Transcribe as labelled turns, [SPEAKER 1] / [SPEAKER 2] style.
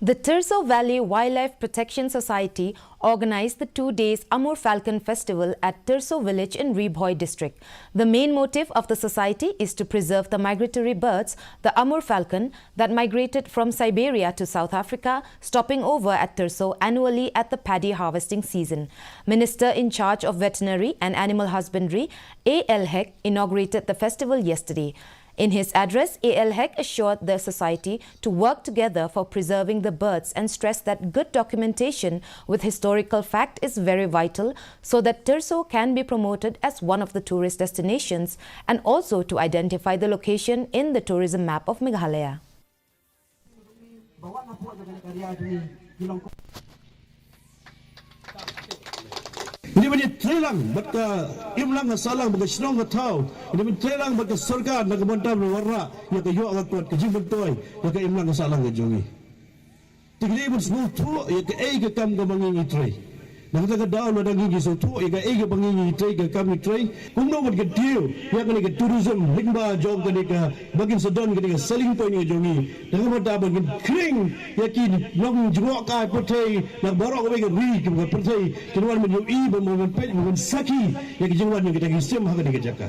[SPEAKER 1] The Tyrso Valley Wildlife Protection Society organized the 2 days Amur Falcon Festival at Tyrso village in Ribhoi district. The main motive of the society is to preserve the migratory birds, the Amur falcon, that migrated from Siberia to South Africa, stopping over at Tyrso annually at the paddy harvesting season. Minister in charge of Veterinary and Animal Husbandry, A.L. Heck, inaugurated the festival yesterday. In his address, A.L. Heck assured the society to work together for preserving the birds and stressed that good documentation with historical fact is very vital so that Tyrso can be promoted as one of the tourist destinations and also to identify the location in the tourism map of Meghalaya.
[SPEAKER 2] Ini menjadi terang bagi imlang salang bagi senang ketau. Ini menjadi terang bagi surga nak mentam warna yang kaya agak kuat kejim betul yang ke imlang salang kejongi. Tinggi pun semua tu yang ke ai ke kam ke bangingi tray. Nak kata daun ada gigi so tu yang ke ai ke bangingi tray ke kam tray. Kumno bagi deal yang ke tourism hingga job ke bagin sedon ke selling point ke jongi. Dengan mata bagin kering yakin long jengok kai putih nak borok ke ri ke putih keluar menjui bermomen pet momen saki yang jengwan yang kita gisim hak ke jaga.